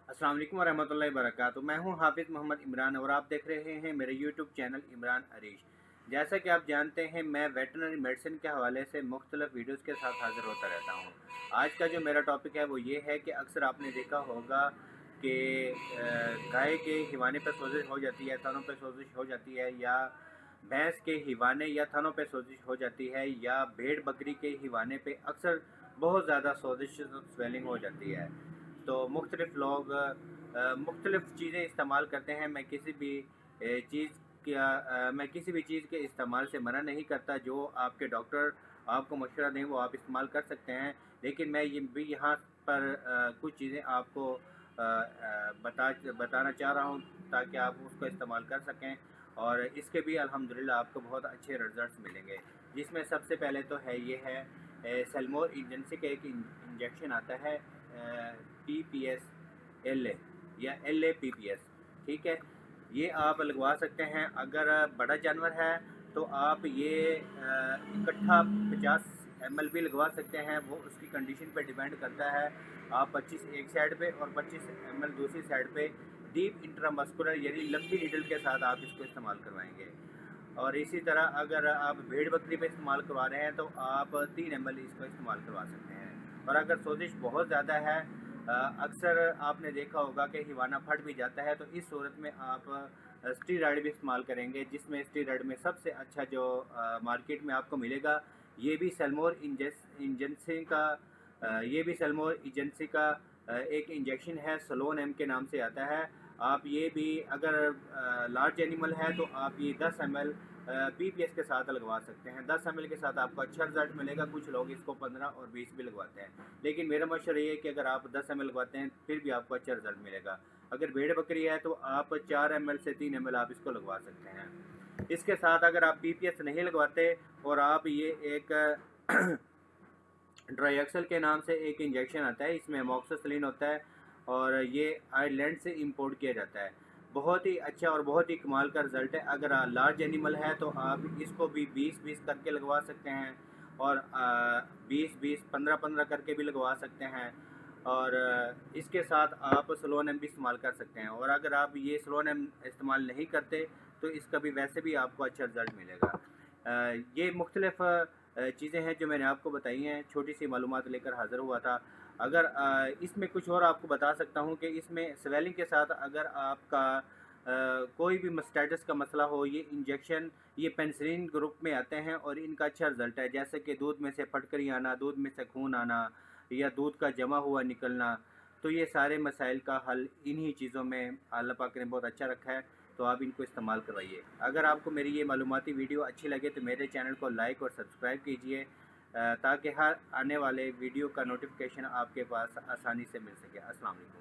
अस्सलाम वालेकुम वरहमतुल्लाहि वबरकातुहू। मैं हूं हाफिज़ मोहम्मद इमरान और आप देख रहे हैं मेरे यूट्यूब चैनल इमरान अरीश। जैसा कि आप जानते हैं, मैं वेटनरी मेडिसिन के हवाले से मुख्तलिफ वीडियोज़ के साथ हाज़िर होता रहता हूं। आज का जो मेरा टॉपिक है वो ये है कि अक्सर आपने देखा होगा कि गाय के हिवाने पर सोजिश हो जाती है, थनों पर सोजिश हो जाती है, या भैंस के हिवाने या थनों पर सोजिश हो जाती है, या भेड़ बकरी के हिवाने पे अक्सर बहुत ज़्यादा सोजिश स्वेलिंग हो जाती है। तो मुख्तलिफ़ लोग मुख्तलिफ़ चीज़ें इस्तेमाल करते हैं। मैं किसी भी चीज़ के इस्तेमाल से मना नहीं करता। जो आपके डॉक्टर आपको मशवरा दें वो आप इस्तेमाल कर सकते हैं, लेकिन मैं ये भी यहाँ पर कुछ चीज़ें आपको बताना चाह रहा हूँ ताकि आप उसको इस्तेमाल कर सकें और इसके भी अल्हम्दुलिल्लाह आपको बहुत अच्छे रिज़ल्ट्स मिलेंगे। जिसमें सबसे पहले तो है ये है सेल्मोर एजेंसी का एक इंजेक्शन आता है, PPS LA या LA PPS, ठीक है। ये आप लगवा सकते हैं। अगर बड़ा जानवर है तो आप ये इकट्ठा 50 ml भी लगवा सकते हैं, वो उसकी कंडीशन पे डिपेंड करता है। आप 25 एक साइड पे और 25 ml दूसरी साइड पे डीप इंट्रामस्कुलर यानी लंबी नीडल के साथ आप इसको इस्तेमाल करवाएंगे। और इसी तरह अगर आप भेड़ बकरी पे इस्तेमाल करवा रहे हैं तो आप 3 ml इसको इस्तेमाल करवा सकते हैं। और अगर सोजिश बहुत ज़्यादा है, अक्सर आपने देखा होगा कि हिवाना फट भी जाता है, तो इस सूरत में आप स्टीरॉयड भी इस्तेमाल करेंगे, जिसमें स्टीरॉयड में सबसे अच्छा जो मार्केट में आपको मिलेगा, ये भी सेल्मोर एजेंसी का एक इंजेक्शन है, सलोन एम के नाम से आता है। आप ये भी अगर लार्ज एनिमल है तो आप ये 10 ml PPS के साथ लगवा सकते हैं। 10 ml के साथ आपको अच्छा रिजल्ट मिलेगा। कुछ लोग इसको 15 और 20 भी लगवाते हैं, लेकिन मेरा मशवरा ये है कि अगर आप 10 ml लगवाते हैं फिर भी आपको अच्छा रिजल्ट मिलेगा। अगर भेड़ बकरी है तो आप 4 ml से 3 ml आप इसको लगवा सकते हैं। इसके साथ अगर आप PPS नहीं लगवाते और आप ये एक ड्राईएक्सल के नाम से एक इंजेक्शन आता है, इसमें अमोक्सिसिलिन होता है और ये आयरलैंड से इंपोर्ट किया जाता है। बहुत ही अच्छा और बहुत ही कमाल का रिज़ल्ट है। अगर लार्ज एनिमल है तो आप इसको भी 20-20 करके लगवा सकते हैं और 20-20, 15-15 करके भी लगवा सकते हैं। और इसके साथ आप स्लोन एम भी इस्तेमाल कर सकते हैं। और अगर आप ये स्लोन एम इस्तेमाल नहीं करते तो इसका भी वैसे भी आपको अच्छा रिज़ल्ट मिलेगा। ये मुख्तलिफ़ चीज़ें हैं जो मैंने आपको बताई हैं, छोटी सी मालूमात लेकर हाज़िर हुआ था। अगर इसमें कुछ और आपको बता सकता हूँ कि इसमें स्वेलिंग के साथ अगर आपका कोई भी मस्टाइटिस का मसला हो, ये इंजेक्शन ये पेनिसिलिन ग्रुप में आते हैं और इनका अच्छा रिज़ल्ट है। जैसे कि दूध में से फटकरी आना, दूध में से खून आना या दूध का जमा हुआ निकलना, तो ये सारे मसाइल का हल इन्हीं चीज़ों में अल्लाह पाक ने बहुत अच्छा रखा है। तो आप इनको इस्तेमाल करवाइए। अगर आपको मेरी ये मालूमाती वीडियो अच्छी लगे तो मेरे चैनल को लाइक और सब्सक्राइब कीजिए, ताकि हर आने वाले वीडियो का नोटिफिकेशन आपके पास आसानी से मिल सके। अस्सलाम वालेकुम।